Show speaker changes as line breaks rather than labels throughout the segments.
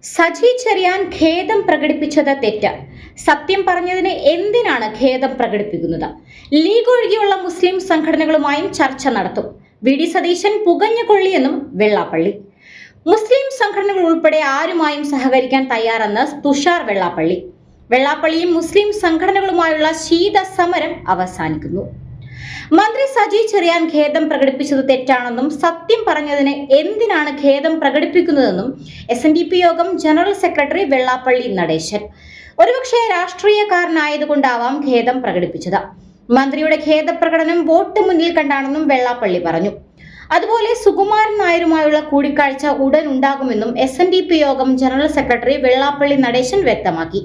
സജി ചെറിയാൻ ഖേദം പ്രകടിപ്പിച്ചത് തെറ്റ്. സത്യം പറഞ്ഞതിന് എന്തിനാണ് ഖേദം പ്രകടിപ്പിക്കുന്നത്? ലീഗ് ഒഴികെയുള്ള മുസ്ലിം സംഘടനകളുമായും ചർച്ച നടത്തും. വി.ഡി. സതീശൻ പുകഞ്ഞുകൊള്ളിയെന്നും വെള്ളാപ്പള്ളി. മുസ്ലിം സംഘടനകൾ ഉൾപ്പെടെ ആരുമായും സഹകരിക്കാൻ തയ്യാറെന്ന് തുഷാർ വെള്ളാപ്പള്ളി. വെള്ളാപ്പള്ളിയും മുസ്ലിം സംഘടനകളുമായുള്ള ശീത സമരം അവസാനിക്കുന്നു. മന്ത്രി സജി ചെറിയാൻ ഖേദം പ്രകടിപ്പിച്ചത് തെറ്റാണെന്നും സത്യം പറഞ്ഞതിന് എന്തിനാണ് ഖേദം പ്രകടിപ്പിക്കുന്നതെന്നും SNDP യോഗം ജനറൽ സെക്രട്ടറി വെള്ളാപ്പള്ളി നടേശൻ. ഒരുപക്ഷെ രാഷ്ട്രീയക്കാരനായതുകൊണ്ടാവാം ഖേദം പ്രകടിപ്പിച്ചത്. മന്ത്രിയുടെ ഖേദപ്രകടനം വോട്ട് മുന്നിൽ കണ്ടാണെന്നും വെള്ളാപ്പള്ളി പറഞ്ഞു. അതുപോലെ സുകുമാരൻ നായരുമായുള്ള കൂടിക്കാഴ്ച ഉടൻ ഉണ്ടാകുമെന്നും SNDP യോഗം ജനറൽ സെക്രട്ടറി വെള്ളാപ്പള്ളി നടേശൻ വ്യക്തമാക്കി.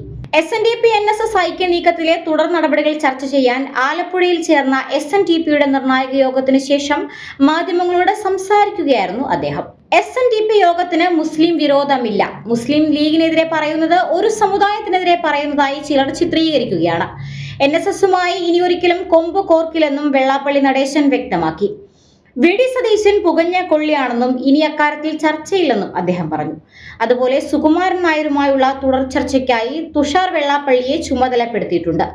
SNDP-NSS ഐക്യ നീക്കത്തിലെ തുടർ നടപടികൾ ചർച്ച ചെയ്യാൻ ആലപ്പുഴയിൽ ചേർന്ന SNDP-യുടെ നിർണായക യോഗത്തിന് ശേഷം മാധ്യമങ്ങളോട് സംസാരിക്കുകയായിരുന്നു അദ്ദേഹം. SNDP യോഗത്തിന് മുസ്ലിം വിരോധമില്ല. മുസ്ലിം ലീഗിനെതിരെ പറയുന്നത് ഒരു സമുദായത്തിനെതിരെ പറയുന്നതായി ചിലർ ചിത്രീകരിക്കുകയാണ്. NSS-മായി ഇനിയൊരിക്കലും കൊമ്പ് കോർക്കില്ലെന്നും വെള്ളാപ്പള്ളി നടേശൻ വ്യക്തമാക്കി. വി.ഡി. സതീശൻ പുകഞ്ഞ കൊള്ളിയാണെന്നും ഇനി അക്കാര്യത്തിൽ ചർച്ചയില്ലെന്നും അദ്ദേഹം പറഞ്ഞു. അതുപോലെ സുകുമാരൻ നായരുമായുള്ള തുടർ ചർച്ചയ്ക്കായി തുഷാർ വെള്ളാപ്പള്ളിയെ ചുമതലപ്പെടുത്തിയിട്ടുണ്ട്.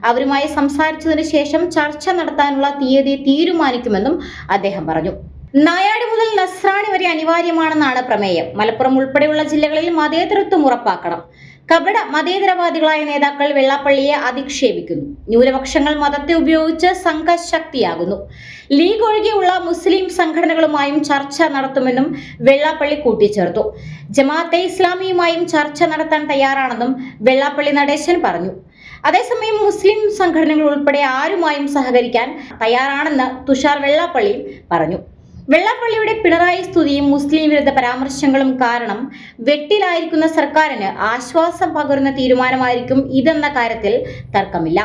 അവരുമായി സംസാരിച്ചതിന് ശേഷം ചർച്ച നടത്താനുള്ള തീയതി തീരുമാനിക്കുമെന്നും അദ്ദേഹം പറഞ്ഞു. നായാട് മുതൽ നസ്രാണി വരെ അനിവാര്യമാണെന്നാണ് പ്രമേയം. മലപ്പുറം ഉൾപ്പെടെയുള്ള ജില്ലകളിൽ മതേതരത്വം ഉറപ്പാക്കണം. കപട മതേതരവാദികളായ നേതാക്കൾ വെള്ളാപ്പള്ളിയെ അധിക്ഷേപിക്കുന്നു. ന്യൂനപക്ഷങ്ങൾ മതത്തെ ഉപയോഗിച്ച് സംഘശക്തിയാകുന്നു. ലീഗ് ഒഴികെയുള്ള മുസ്ലിം സംഘടനകളുമായും ചർച്ച നടത്തുമെന്നും വെള്ളാപ്പള്ളി കൂട്ടിച്ചേർത്തു. ജമാഅത്തെ ഇസ്ലാമിയുമായും ചർച്ച നടത്താൻ തയ്യാറാണെന്നും വെള്ളാപ്പള്ളി നടേശൻ പറഞ്ഞു. അതേസമയം മുസ്ലിം സംഘടനകൾ ഉൾപ്പെടെ ആരുമായും സഹകരിക്കാൻ തയ്യാറാണെന്ന് തുഷാർ വെള്ളാപ്പള്ളി പറഞ്ഞു. വെള്ളാപ്പള്ളിയുടെ പിണറായി സ്തുതിയും മുസ്ലിം വിരുദ്ധ പരാമർശങ്ങളും കാരണം വെട്ടിലായിരിക്കുന്ന സർക്കാരിന് ആശ്വാസം പകരുന്ന തീരുമാനമായിരിക്കും ഇതെന്ന കാര്യത്തിൽ തർക്കമില്ല.